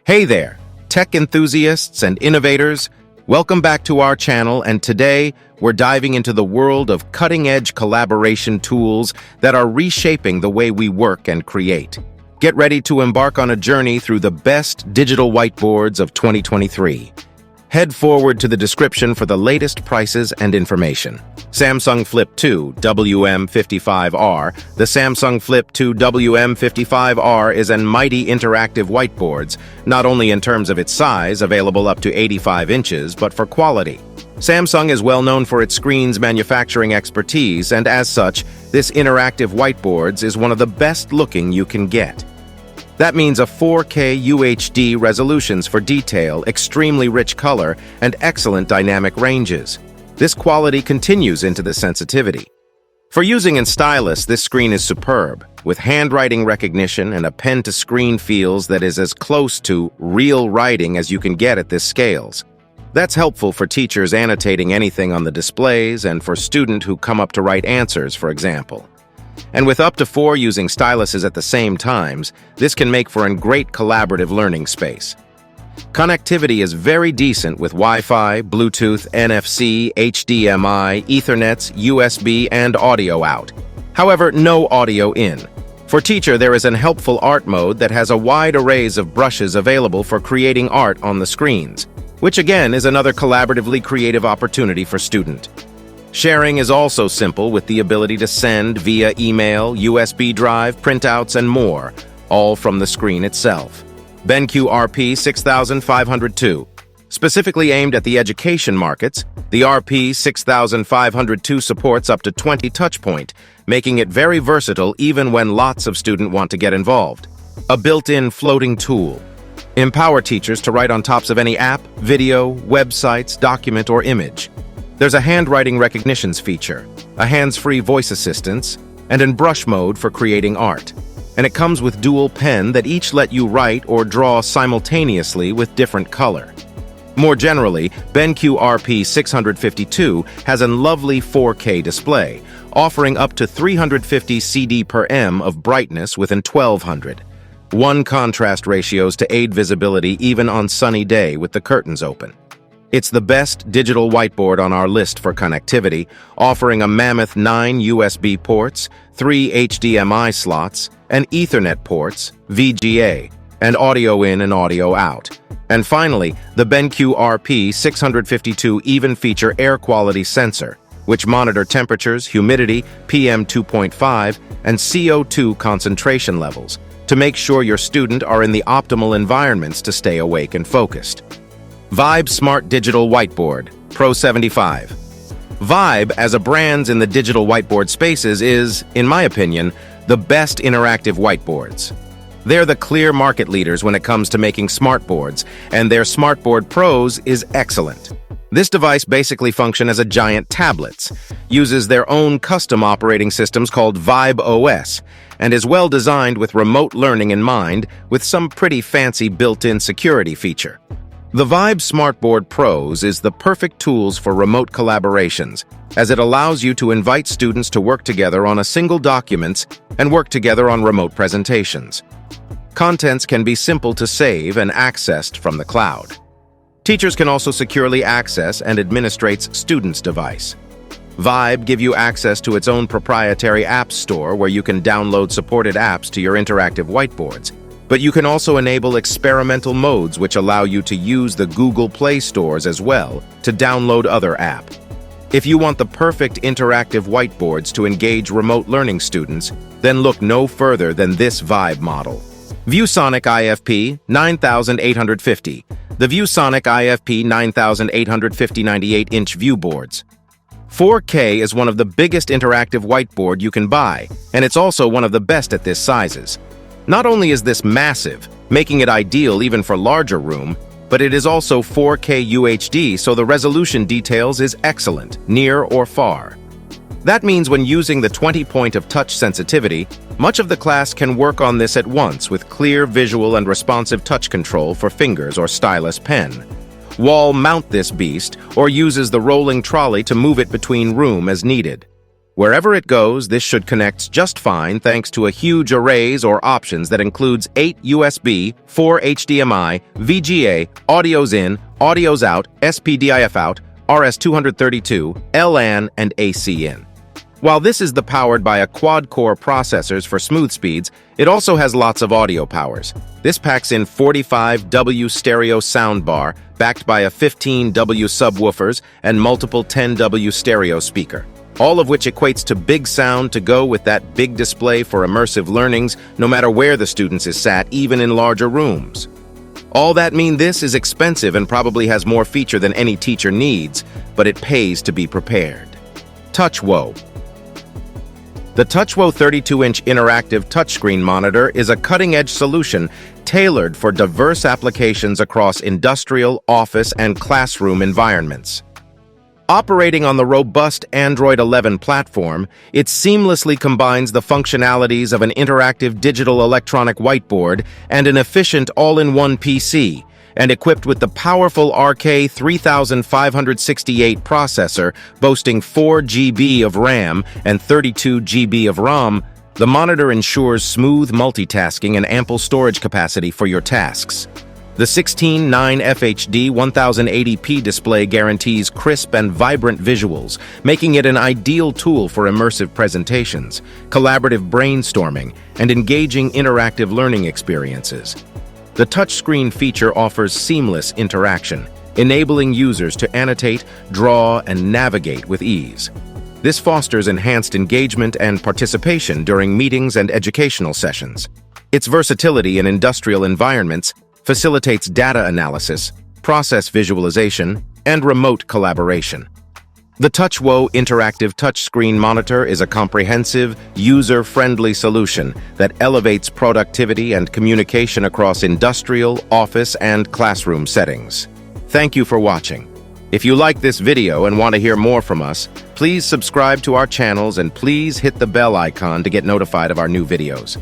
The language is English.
Hey there, tech enthusiasts and innovators. Welcome back to our channel, and today we're diving into the world of cutting-edge collaboration tools that are reshaping the way we work and create. Get ready to embark on a journey through the best digital whiteboards of 2023. Head forward to the description for the latest prices and information. Samsung Flip 2 WM55R. The Samsung Flip 2 WM55R is a mighty interactive whiteboards, not only in terms of its size, available up to 85 inches, but for quality. Samsung is well known for its screens manufacturing expertise, and as such, this interactive whiteboards is one of the best looking you can get. That means a 4K UHD resolutions for detail, extremely rich color, and excellent dynamic ranges. This quality continues into the sensitivity. For using in stylus, this screen is superb, with handwriting recognition and a pen-to-screen feels that is as close to real writing as you can get at this scales. That's helpful for teachers annotating anything on the displays and for students who come up to write answers, for example. And with up to 4 using styluses at the same times, this can make for a great collaborative learning space. Connectivity is very decent with Wi-Fi, Bluetooth, NFC, HDMI, Ethernets, USB, and audio out. However, no audio in. For teacher, there is an helpful art mode that has a wide array of brushes available for creating art on the screens, which again is another collaboratively creative opportunity for student. Sharing is also simple with the ability to send via email, USB drive, printouts, and more, all from the screen itself. BenQ RP6502. Specifically aimed at the education markets, the RP6502 supports up to 20 touchpoint, making it very versatile even when lots of students want to get involved. A built-in floating tool. Empower teachers to write on tops of any app, video, websites, document, or image. There's a handwriting recognitions feature, a hands-free voice assistance, and in brush mode for creating art. And it comes with dual pen that each let you write or draw simultaneously with different color. More generally, BenQ RP6502 has a lovely 4K display, offering up to 350 CD per M of brightness within 1200. 1 contrast ratios to aid visibility even on sunny day with the curtains open. It's the best digital whiteboard on our list for connectivity, offering a mammoth 9 USB ports, 3 HDMI slots, and Ethernet ports, VGA, and audio in and audio out. And finally, the BenQ RP6502 even feature air quality sensor, which monitor temperatures, humidity, PM 2.5, and CO2 concentration levels to make sure your student are in the optimal environments to stay awake and focused. Vibe Smart Digital Whiteboard, Pro 75. Vibe, as a brand in the digital whiteboard spaces, is, in my opinion, the best interactive whiteboards. They're the clear market leaders when it comes to making smartboards, and their Smartboard Pros is excellent. This device basically functions as a giant tablet, uses their own custom operating systems called Vibe OS, and is well designed with remote learning in mind with some pretty fancy built-in security feature. The Vibe Smartboard Pros is the perfect tools for remote collaborations, as it allows you to invite students to work together on a single document and work together on remote presentations. Contents can be simple to save and accessed from the cloud. Teachers can also securely access and administrate students' device. Vibe give you access to its own proprietary app store where you can download supported apps to your interactive whiteboards. But you can also enable experimental modes which allow you to use the Google Play stores as well to download other apps. If you want the perfect interactive whiteboards to engage remote learning students, then look no further than this Vibe model. ViewSonic IFP9850. The ViewSonic IFP9850 98-inch view boards. 4K is one of the biggest interactive whiteboard you can buy, and it's also one of the best at this sizes. Not only is this massive, making it ideal even for larger room, but it is also 4K UHD, so the resolution details is excellent, near or far. That means when using the 20-point of touch sensitivity, much of the class can work on this at once with clear visual and responsive touch control for fingers or stylus pen. Wall mount this beast or uses the rolling trolley to move it between room as needed. Wherever it goes, this should connect just fine thanks to a huge arrays or options that includes 8 USB, 4 HDMI, VGA, audios in, audios out, SPDIF out, RS-232, LAN, and AC in. While this is the powered by a quad-core processors for smooth speeds, it also has lots of audio powers. This packs in 45W stereo soundbar, backed by a 15W subwoofers and multiple 10W stereo speaker, all of which equates to big sound to go with that big display for immersive learnings, no matter where the students is sat, even in larger rooms. All that mean this is expensive and probably has more feature than any teacher needs, but it pays to be prepared. TouchWo. The TouchWo 32-inch interactive touchscreen monitor is a cutting-edge solution tailored for diverse applications across industrial, office, and classroom environments. Operating on the robust Android 11 platform, it seamlessly combines the functionalities of an interactive digital electronic whiteboard and an efficient all-in-one PC, and equipped with the powerful RK3568 processor boasting 4 GB of RAM and 32 GB of ROM, the monitor ensures smooth multitasking and ample storage capacity for your tasks. The 16:9 FHD 1080p display guarantees crisp and vibrant visuals, making it an ideal tool for immersive presentations, collaborative brainstorming, and engaging interactive learning experiences. The touchscreen feature offers seamless interaction, enabling users to annotate, draw, and navigate with ease. This fosters enhanced engagement and participation during meetings and educational sessions. Its versatility in industrial environments facilitates data analysis, process visualization, and remote collaboration. The TouchWo interactive touchscreen monitor is a comprehensive, user-friendly solution that elevates productivity and communication across industrial, office, and classroom settings. Thank you for watching. If you like this video and want to hear more from us, please subscribe to our channels and please hit the bell icon to get notified of our new videos.